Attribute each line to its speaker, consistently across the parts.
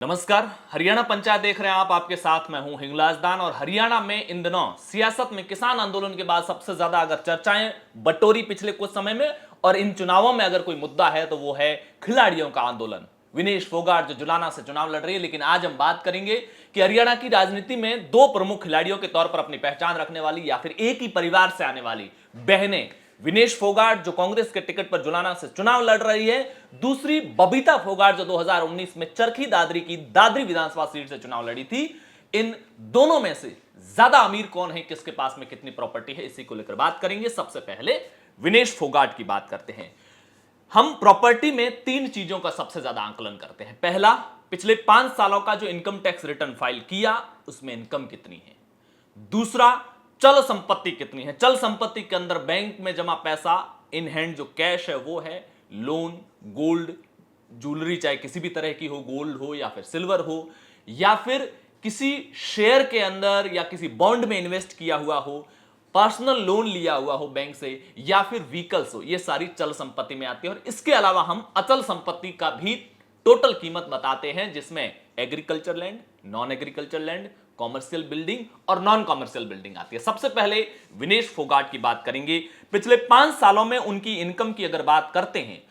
Speaker 1: नमस्कार। हरियाणा पंचायत देख रहे हैं आप, आपके साथ मैं हूं हिंगलाज दान। और हरियाणा में इन दिनों सियासत में किसान आंदोलन के बाद सबसे ज्यादा अगर चर्चाएं बटोरी पिछले कुछ समय में, और इन चुनावों में अगर कोई मुद्दा है तो वो है खिलाड़ियों का आंदोलन। विनेश फोगाट जो जुलाना से चुनाव लड़ रही है, लेकिन आज हम बात करेंगे कि हरियाणा की राजनीति में दो प्रमुख खिलाड़ियों के तौर पर अपनी पहचान रखने वाली या फिर एक ही परिवार से आने वाली बहनें, विनेश फोगाट जो कांग्रेस के टिकट पर जुलाना से चुनाव लड़ रही है, दूसरी बबीता फोगाट जो 2019 में चरखी दादरी की दादरी विधानसभा सीट से चुनाव लड़ी थी। इन दोनों में से ज्यादा अमीर कौन है, किसके पास में कितनी प्रॉपर्टी है, इसी को लेकर बात करेंगे। सबसे पहले विनेश फोगाट की बात करते हैं। हम प्रॉपर्टी में तीन चीजों का सबसे ज्यादा आंकलन करते हैं। पहला, पिछले 5 सालों का जो इनकम टैक्स रिटर्न फाइल किया उसमें इनकम कितनी है। दूसरा, चल संपत्ति कितनी है। चल संपत्ति के अंदर बैंक में जमा पैसा, इन हैंड जो कैश है वो है, लोन, गोल्ड, ज्वेलरी चाहे किसी भी तरह की हो, गोल्ड हो या फिर सिल्वर हो, या फिर किसी शेयर के अंदर या किसी बॉन्ड में इन्वेस्ट किया हुआ हो, पर्सनल लोन लिया हुआ हो बैंक से, या फिर व्हीकल्स हो। ये सारी चल संपत्ति में आती है। और इसके अलावा हम अचल संपत्ति का भी टोटल कीमत बताते हैं, जिसमें agriculture land, non agriculture land, commercial building और नॉन कॉमर्शियल बिल्डिंग आती है। सबसे पहले विनेश फोगाट की बात करेंगे। पिछले 5 सालों में उनकी इनकम की अगर बात करते हैं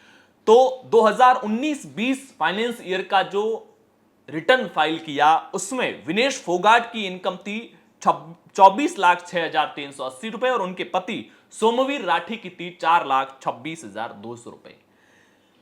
Speaker 1: तो 2019-20 फाइनेंस ईयर का जो रिटर्न फाइल किया उसमें विनेश फोगाट की इनकम थी 24,06,380 रुपए, और उनके पति सोमवीर राठी की थी 4,26,200 रुपए।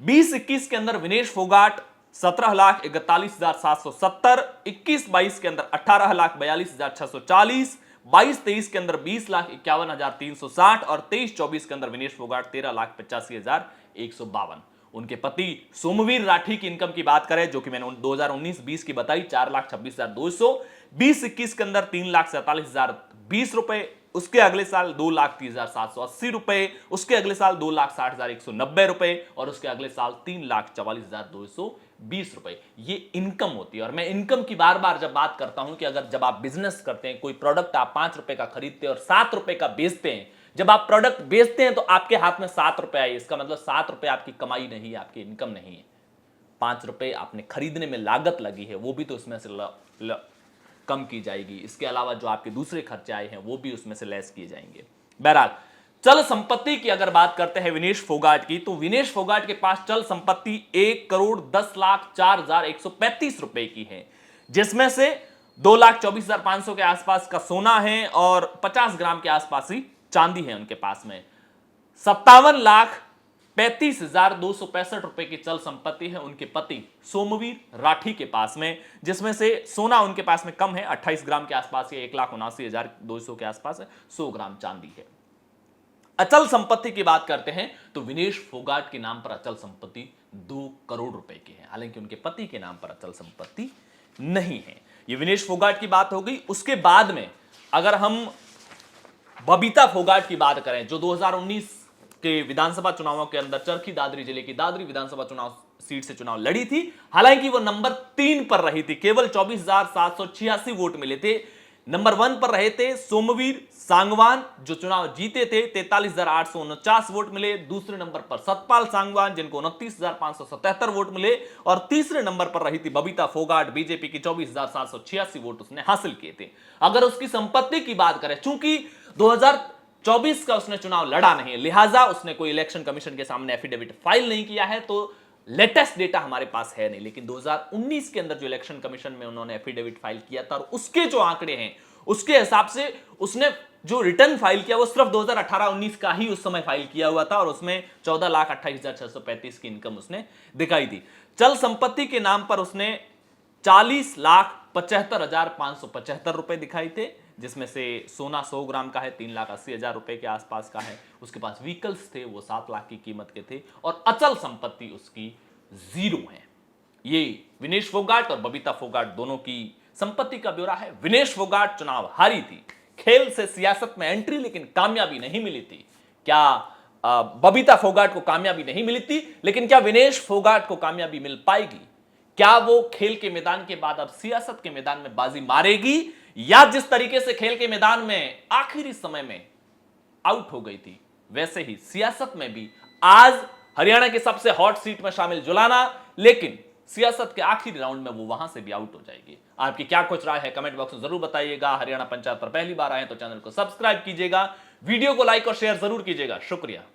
Speaker 1: 20-21 के अंदर विनेश फोगाट 17,41,770, 21-22 के अंदर 18,42,640, 22-23 के अंदर 20,51,360 और 23-24 के अंदर विनेश फोगाट 13,85,152। उनके पति सोमवीर राठी की इनकम की बात करें, जो कि मैंने 2019-20 की बताई, 4,26,200, 20-21 के अंदर 3,47,020 रुपए, उसके अगले साल 2,30,780 रुपए, उसके अगले साल 2,60,190 रुपए, और उसके अगले साल 3,44,220 रुपए। ये इनकम होती है। और मैं इनकम की बार बार जब बात करता हूं कि अगर जब आप बिजनेस करते हैं, कोई प्रोडक्ट आप 5 रुपए का खरीदते हैं और 7 रुपए का बेचते हैं, जब आप प्रोडक्ट बेचते हैं तो आपके हाथ में 7 रुपए आए, इसका मतलब 7 रुपए आपकी कमाई नहीं है, आपकी इनकम नहीं है। 5 रुपए आपने खरीदने में लागत लगी है, वो भी तो उसमें से कम की जाएगी। इसके अलावा जो आपके दूसरे खर्चे आए हैं वो भी उसमें से लेस किए जाएंगे। बहरहाल, चल संपत्ति की अगर बात करते हैं विनेश फोगाट की, तो विनेश फोगाट के पास चल संपत्ति 1,10,04,135 रुपए की है, जिसमें से 2,24,500 के आसपास का सोना है और 50 ग्राम के आसपास ही चांदी है उनके पास में। 57,35,265 रुपए की चल संपत्ति है उनके पति सोमवीर राठी के पास में, जिसमें से सोना उनके पास में कम है, 28 ग्राम के आसपास है, 1,79,200 के आसपास है, 100 ग्राम चांदी है। अचल संपत्ति की बात करते हैं तो विनेश फोगाट के नाम पर अचल संपत्ति 2 करोड़ रुपए की है, हालांकि उनके पति के नाम पर अचल संपत्ति नहीं है। ये विनेश फोगाट की बात हो गई। उसके बाद में अगर हम बबीता फोगाट की बात करें, जो 2019 के विधानसभा चुनावों के अंदर चरखी दादरी जिले की दादरी विधानसभा चुनाव सीट से चुनाव लड़ी थी, हालांकि वो नंबर 3 पर रही थी, केवल 24,786 वोट मिले थे। नंबर 1 पर रहे थे सोमवीर सांगवान जो चुनाव जीते थे, 43,849 वोट मिले। दूसरे नंबर पर सतपाल सांगवान जिनको 29,577 वोट मिले, और तीसरे नंबर पर रही थी बबीता फोगाट, बीजेपी की 24,786 वोट उसने हासिल किए थे। अगर उसकी संपत्ति की बात करें, चूंकि 2024 का उसने चुनाव लड़ा नहीं, लिहाजा उसने कोई इलेक्शन कमीशन के सामने एफिडेविट फाइल नहीं किया है, तो लेटेस्ट डेटा हमारे पास है नहीं। लेकिन 2019 के अंदर जो इलेक्शन कमीशन में उन्होंने एफिडेविट फाइल किया था, और उसके जो आंकड़े हैं उसके हिसाब से उसने जो रिटर्न फाइल किया वो सिर्फ 2018-19 का ही उस समय फाइल किया हुआ था, और उसमें 14,28,635 की इनकम उसने दिखाई थी। चल संपत्ति के नाम पर उसने 40,75,575 रुपए दिखाई थे, जिसमें से सोना 100 ग्राम का है, 3,80,000 रुपए के आसपास का है। उसके पास व्हीकल्स थे, वो 7 लाख की कीमत के थे, और अचल संपत्ति उसकी 0 है। ये विनेश फोगाट और बबीता फोगाट दोनों की संपत्ति का ब्यौरा है। विनेश फोगाट चुनाव हारी थी, खेल से सियासत में एंट्री, लेकिन कामयाबी नहीं मिली थी। क्या बबीता फोगाट को कामयाबी नहीं मिली थी, लेकिन क्या विनेश फोगाट को कामयाबी मिल पाएगी? क्या वो खेल के मैदान के बाद अब सियासत के मैदान में बाजी मारेगी, या जिस तरीके से खेल के मैदान में आखिरी समय में आउट हो गई थी, वैसे ही सियासत में भी आज हरियाणा की सबसे हॉट सीट में शामिल जुलाना, लेकिन सियासत के आखिरी राउंड में वो वहां से भी आउट हो जाएगी। आपकी क्या कुछ राय है कमेंट बॉक्स में जरूर बताइएगा। हरियाणा पंचायत पर पहली बार आए तो चैनल को सब्सक्राइब कीजिएगा, वीडियो को लाइक और शेयर जरूर कीजिएगा। शुक्रिया।